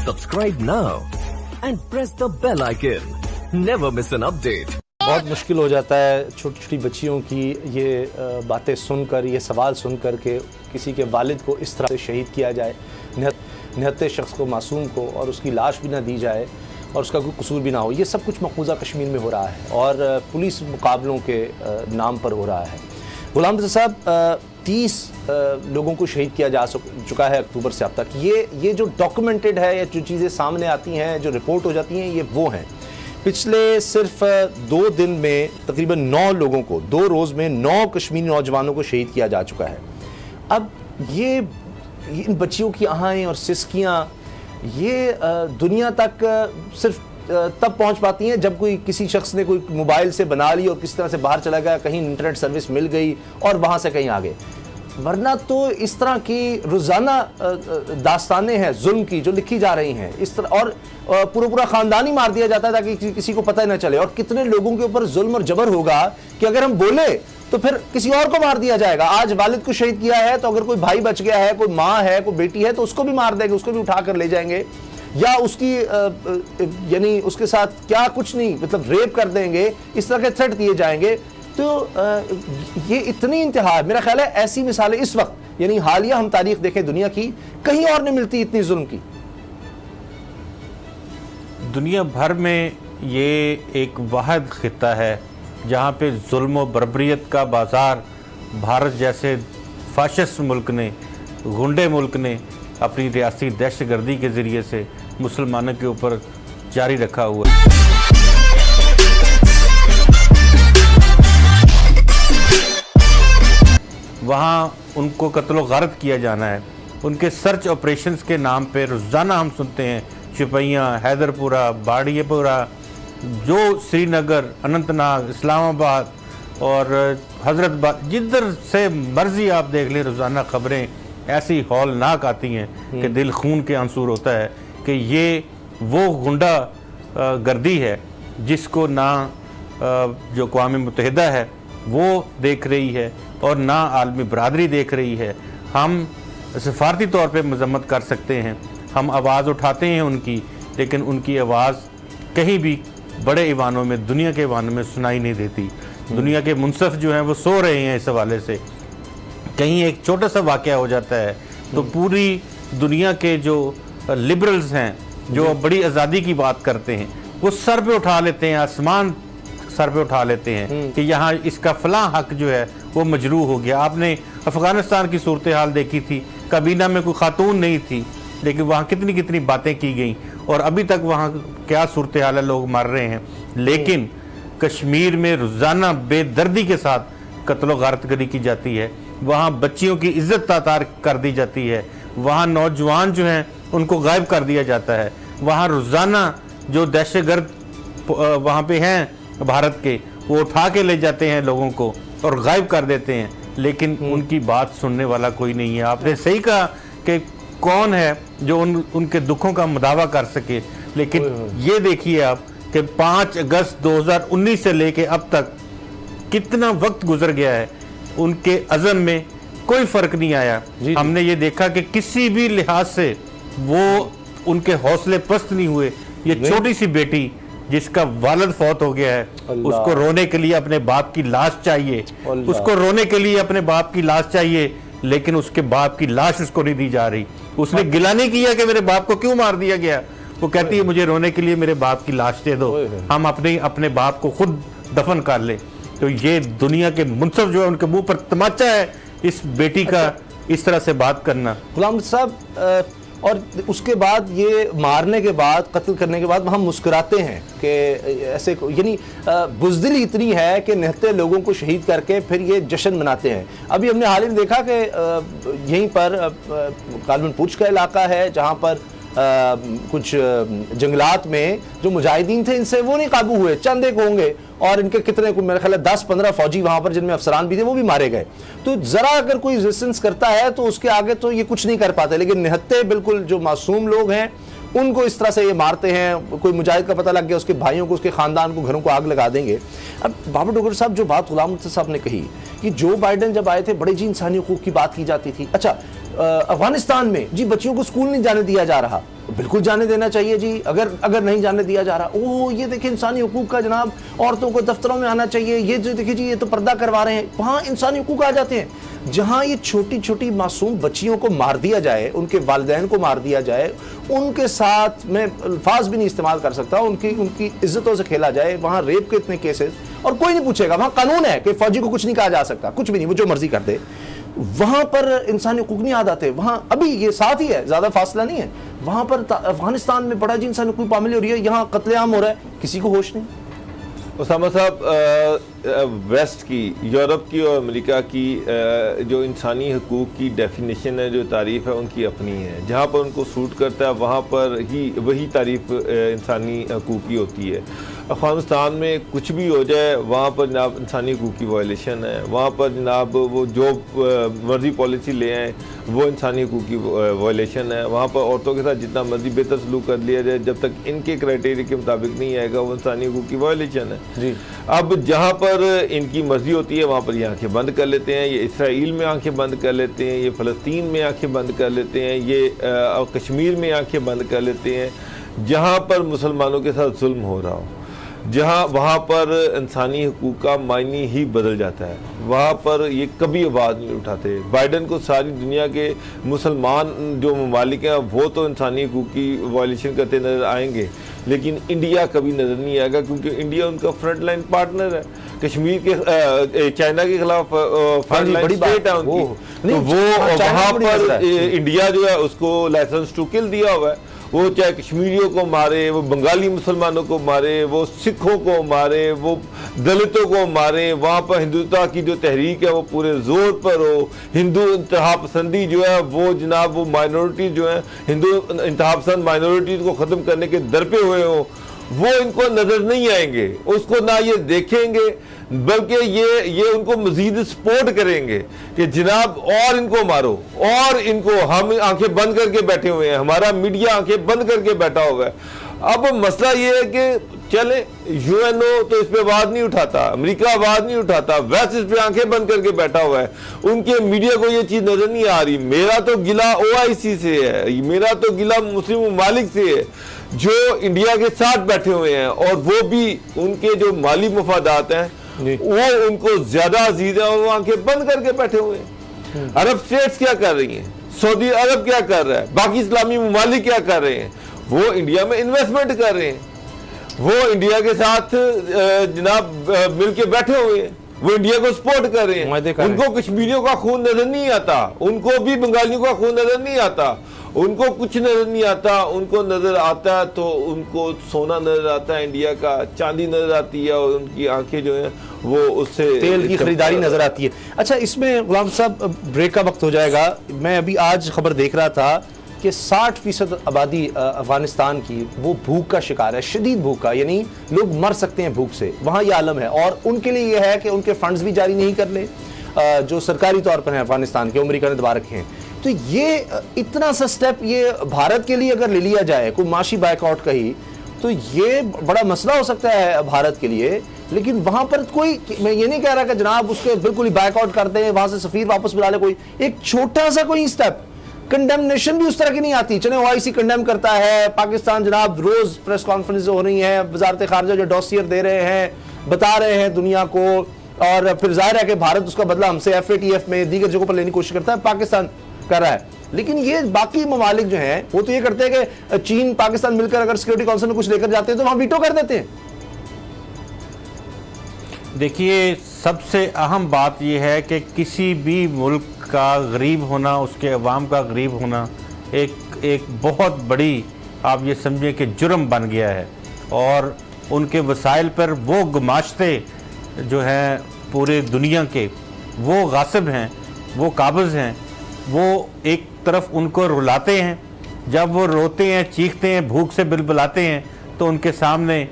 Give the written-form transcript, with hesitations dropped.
Subscribe now and press the bell icon. Never miss an update. बहुत मुश्किल हो जाता है छोटी छोटी बच्चियों की ये बातें सुनकर, ये सवाल सुनकर के किसी के वालिद को इस तरह से शहीद किया जाए, निहत्ते शख्स को, मासूम को, और उसकी लाश भी ना दी जाए और उसका कोई कसूर भी ना हो। ये सब कुछ मकबूजा कश्मीर में हो रहा है और पुलिस मुकाबलों के नाम पर हो रहा है। गुलाम रज़ा साहब, 30 लोगों को शहीद किया जा चुका है अक्टूबर से अब तक। ये जो डॉक्यूमेंटेड है या जो चीज़ें सामने आती हैं, जो रिपोर्ट हो जाती हैं, ये वो हैं। पिछले सिर्फ 2 दिन में तकरीबन 9 लोगों को, 2 रोज़ में 9 कश्मीरी नौजवानों को शहीद किया जा चुका है। अब ये इन बच्चियों की आहाएं और सिसकियाँ ये दुनिया तक सिर्फ तब पहुंच पाती हैं जब कोई किसी शख्स ने कोई मोबाइल से बना ली और किसी तरह से बाहर चला गया, कहीं इंटरनेट सर्विस मिल गई और वहाँ से कहीं आ गए। वरना तो इस तरह की रोज़ाना दास्तानें हैं जुल्म की जो लिखी जा रही हैं इस तरह, और पूरा ख़ानदान ही मार दिया जाता है ताकि किसी को पता ही ना चले। और कितने लोगों के ऊपर जुल्म और जबर होगा कि अगर हम बोले तो फिर किसी और को मार दिया जाएगा। आज वालिद को शहीद किया है तो अगर कोई भाई बच गया है, कोई माँ है, कोई बेटी है, तो उसको भी मार देंगे, उसको भी उठा कर ले जाएंगे, या उसकी यानी उसके साथ क्या कुछ नहीं, मतलब रेप कर देंगे, इस तरह के थ्रेट दिए जाएंगे। तो ये इतनी इंतहा है। मेरा ख्याल है ऐसी मिसालें इस वक्त, यानी हालिया हम तारीख देखें दुनिया की, कहीं और नहीं मिलती इतनी जुल्म की। दुनिया भर में ये एक वाहिद खित्ता है जहाँ पे जुल्म और बर्बरियत का बाजार भारत जैसे फाशिस्ट मुल्क ने, गुंडे मुल्क ने अपनी रियासती दहशतगर्दी के ज़रिए से मुसलमानों के ऊपर जारी रखा हुआ है। वहाँ उनको कत्लो गारत किया जाना है। उनके सर्च ऑपरेशंस के नाम पे रोज़ाना हम सुनते हैं शिपैयाँ, हैदरपुरा, बाड़ीपुरा, जो श्रीनगर, अनंतनाग, इस्लामाबाद और हज़रतबाद, जिधर से मर्ज़ी आप देख लें, रोज़ाना ख़बरें ऐसी हौलनाक आती हैं कि दिल खून के आंसू होता है कि ये वो गुंडा गर्दी है जिसको ना जो अक़वाम मुत्तहिदा है वो देख रही है और ना आलमी बरादरी देख रही है। हम सफारती तौर पे मजम्मत कर सकते हैं, हम आवाज़ उठाते हैं उनकी, लेकिन उनकी आवाज़ कहीं भी बड़े ईवानों में, दुनिया के ईवानों में सुनाई नहीं देती। दुनिया के मुनसफ जो हैं वो सो रहे हैं इस हवाले से। कहीं एक छोटा सा वाक़या हो जाता है तो पूरी दुनिया के जो लिबरल्स हैं, जो बड़ी आज़ादी की बात करते हैं, वो सर पे उठा लेते हैं, आसमान सर पे उठा लेते हैं कि यहाँ इसका फ़लाँ हक जो है वो मजरूह हो गया। आपने अफ़गानिस्तान की सूरत हाल देखी थी, काबीना में कोई खातून नहीं थी, लेकिन वहाँ कितनी कितनी बातें की गई और अभी तक वहाँ क्या सूरत हाल है, लोग मर रहे हैं। लेकिन कश्मीर में रोज़ाना बेदर्दी के साथ कत्लो गारतगरी की जाती है, वहाँ बच्चियों की इज्जत तातार कर दी जाती है, वहाँ नौजवान जो हैं उनको गायब कर दिया जाता है, वहाँ रोज़ाना जो दहशतगर्द वहाँ पे हैं भारत के, वो उठा के ले जाते हैं लोगों को और गायब कर देते हैं, लेकिन उनकी बात सुनने वाला कोई नहीं है। आपने सही कहा कि कौन है जो उनके दुखों का मुदावा कर सके, लेकिन ये देखिए आप कि 5 अगस्त 2019 से लेके अब तक कितना वक्त गुजर गया है, उनके अज़म में कोई फ़र्क नहीं आया। हमने ये देखा कि किसी भी लिहाज से वो उनके हौसले पस्त नहीं हुए। ये छोटी सी बेटी जिसका वालिद फौत हो गया है, उसको रोने के लिए अपने बाप की लाश चाहिए, उसको रोने के लिए अपने बाप की लाश चाहिए, लेकिन उसके बाप की लाश उसको नहीं दी जा रही। उसने गिला नहीं किया कि मेरे बाप को क्यों मार दिया गया, वो कहती है मुझे रोने के लिए मेरे बाप की लाश दे दो, हम अपने बाप को खुद दफन कर ले। तो ये दुनिया के मुनसफ जो है उनके मुंह पर तमाचा है इस बेटी का इस तरह से बात करना। गुलाम साहब, और उसके बाद ये मारने के बाद, कत्ल करने के बाद हम मुस्कुराते हैं कि ऐसे, यानी बुज़दिली इतनी है कि निहत्ते लोगों को शहीद करके फिर ये जश्न मनाते हैं। अभी हमने हाल ही में देखा कि यहीं पर कालमन पूंछ का इलाका है जहाँ पर कुछ जंगलात में जो मुजाहिदीन थे इनसे वो नहीं काबू हुए, चंद एक होंगे, और इनके कितने, मेरे ख्याल 10-15 फौजी वहाँ पर जिनमें अफसरान भी थे वो भी मारे गए। तो ज़रा अगर कोई रेजिस्टेंस करता है तो उसके आगे तो ये कुछ नहीं कर पाते, लेकिन निहत्ते बिल्कुल जो मासूम लोग हैं उनको इस तरह से ये मारते हैं। कोई मुजाहिद का पता लग गया, उसके भाइयों को, उसके ख़ानदान को, घरों को आग लगा देंगे। अब बाबर डोगर साहब, जो बात गुलाम साहब ने कही कि जो बाइडेन जब आए थे बड़े जी इंसानी हकूक़ की बात की जाती थी, अच्छा अफगानिस्तान में जी बच्चियों को स्कूल नहीं जाने दिया जा रहा, बिल्कुल जाने देना चाहिए जी। अगर नहीं जाने दिया जा रहा, ओह ये देखिए इंसानी हुकूक का जनाब, औरतों को दफ्तरों में आना चाहिए, ये जो देखिए जी ये तो पर्दा करवा रहे हैं, वहाँ इंसानी हुकूक आ जाते हैं। जहाँ ये छोटी छोटी मासूम बच्चियों को मार दिया जाए, उनके वालिदैन को मार दिया जाए, उनके साथ मैं अल्फाज भी नहीं इस्तेमाल कर सकता, उनकी इज्जतों से खेला जाए, वहाँ रेप के इतने केसेस, और कोई नहीं पूछेगा। वहाँ कानून है कि फौजी को कुछ नहीं कहा जा सकता, कुछ भी नहीं, वो जो मर्जी कर दे। वहां पर इंसानी हुकूक नहीं याद आते। वहां अभी ये साथ ही है, ज्यादा फासला नहीं है। वहां पर अफगानिस्तान में बड़ा जी इंसानी हुकूक पामाली हो रही है, यहाँ कत्लेआम हो रहा है, किसी को होश नहीं। उसामा साहब, वेस्ट की, यूरोप की और अमेरिका की जो इंसानी हकूक़ की डेफिनेशन है, जो तारीफ़ है, उनकी अपनी है। जहाँ पर उनको सूट करता है वहाँ पर ही वही तारीफ़ इंसानी हकूक़ की होती है। अफ़गानिस्तान में कुछ भी हो जाए, वहाँ पर जनाब इंसानी हकूक़ की वायलेशन है। वहाँ पर जनाब वो जो मर्जी पॉलिसी ले आएँ, वो इंसानी हकूक़ की वायलेशन है। वहाँ पर औरतों के साथ जितना मर्जी बेहतर सलूक कर लिया जाए, जब तक इनके क्राइटेरिया के मुताबिक नहीं आएगा, वो इंसानी हकूक़ की वायलेशन है जी। अब जहाँ पर इनकी मर्जी होती है वहाँ पर ये आंखें बंद कर लेते हैं। ये इसराइल में आंखें बंद कर लेते हैं, ये फ़लस्तीन में आंखें बंद कर लेते हैं, ये कश्मीर में आंखें बंद कर लेते हैं। जहाँ पर मुसलमानों के साथ जुल्म हो रहा हो, जहाँ वहाँ पर इंसानी हकूक़ का मायने ही बदल जाता है। वहाँ पर ये कभी आवाज़ नहीं उठाते। बाइडन को सारी दुनिया के मुसलमान जो ममालिक हैं वो तो इंसानी हकूक़ की वायलेशन करते नज़र आएंगे, लेकिन इंडिया कभी नज़र नहीं आएगा, क्योंकि इंडिया उनका फ्रंट लाइन पार्टनर है। कश्मीर के चाइना के खिलाफ फ्रंट लाइन स्टेट है उनकी, तो वो वहाँ पर इंडिया जो है उसको लाइसेंस टू किल दिया हुआ है। वो चाहे कश्मीरियों को मारे, वो बंगाली मुसलमानों को मारे, वो सिखों को मारे, वो दलितों को मारे। वहाँ पर हिंदुत्व की जो तहरीक है वो पूरे जोर पर हो। हिंदू इंतहा पसंदी जो है वो जनाब वो माइनॉरिटी जो है, हिंदू इंतहा पसंद माइनॉरिटीज़ को ख़त्म करने के दर पे हुए हों, वो इनको नज़र नहीं आएंगे, उसको ना ये देखेंगे, बल्कि ये उनको मजीद सपोर्ट करेंगे कि जनाब और इनको मारो, और इनको, हम आंखें बंद करके बैठे हुए हैं, हमारा मीडिया आंखें बंद करके बैठा हुआ है। अब मसला ये है कि चले यूएनओ तो इस पे आवाज नहीं उठाता, अमेरिका आवाज नहीं उठाता, वेस्ट इस पे आंखें बंद करके बैठा हुआ है, उनके मीडिया को ये चीज नजर नहीं आ रही। मेरा तो गिला ओआईसी से है, मेरा तो गिला मुस्लिम ममालिक से है जो इंडिया के साथ बैठे हुए हैं, और वो भी उनके जो माली मफादात हैं वो उनको ज्यादा अजीज है, और वो आंखें बंद करके बैठे हुए हैं। अरब स्टेट्स क्या कर रही हैं, सऊदी अरब क्या कर रहा है, बाकी इस्लामी ममालिक क्या कर रहे हैं, वो इंडिया में इन्वेस्टमेंट कर रहे हैं, वो इंडिया के साथ जनाब मिलके बैठे हुए हैं, वो इंडिया को सपोर्ट कर रहे हैं। उनको कश्मीरियों का खून नजर नहीं आता, उनको भी बंगालियों का खून नजर नहीं आता, उनको कुछ नजर नहीं आता। उनको नजर आता है तो उनको सोना नजर आता है, इंडिया का चांदी नजर आती है, और उनकी आंखें जो हैं वो उससे तेल की खरीदारी नजर आती है। अच्छा, इसमें गुलाम साहब ब्रेक का वक्त हो जाएगा। मैं अभी आज खबर देख रहा था कि 60% आबादी अफगानिस्तान की वो भूख का शिकार है, शदीद भूख का, यानी लोग मर सकते हैं भूख से, वहाँ ये आलम है। और उनके लिए ये है कि उनके फंड्स भी जारी नहीं कर ले जो सरकारी तौर पर हैं अफगानिस्तान के, अमेरिका ने दबा रखे हैं। तो ये इतना सा स्टेप ये भारत के लिए अगर ले लिया जाए, कोई माशी बाइकआउट का ही, तो ये बड़ा मसला हो सकता है भारत के लिए। लेकिन वहां पर कोई, मैं ये नहीं कह रहा कि जनाब उसके बिल्कुल ही बाइकआउट करते हैं, वहां से सफीर वापस बुला ले, कोई एक छोटा सा कोई स्टेप, कंडेमनेशन भी उस तरह की नहीं आती। चले ओआईसी कंडेम करता है, पाकिस्तान जनाब रोज प्रेस कॉन्फ्रेंस हो रही है, वजारत खारजा जो डॉसियर दे रहे हैं, बता रहे हैं दुनिया को, और फिर जाहिर है कि भारत उसका बदला हमसे एफएटीएफ में दीगर जगहों पर लेने की कोशिश करता है, पाकिस्तान कर रहा है। लेकिन ये बाकी ममालिक जो हैं वो तो ये करते हैं कि चीन पाकिस्तान मिलकर अगर सिक्योरिटी काउंसिल में कुछ लेकर जाते हैं तो वहां वीटो कर देते हैं। देखिए, सबसे अहम बात यह है कि किसी भी मुल्क का गरीब होना, उसके अवाम का गरीब होना एक बहुत बड़ी, आप ये समझें कि जुर्म बन गया है, और उनके वसाइल पर वो गुमाश्ते जो हैं पूरे दुनिया के, वो गासिब हैं, वो काबिज़ हैं, वो एक तरफ उनको रुलाते हैं, जब वो रोते हैं, चीखते हैं, भूख से बिलबिलाते हैं, तो उनके सामने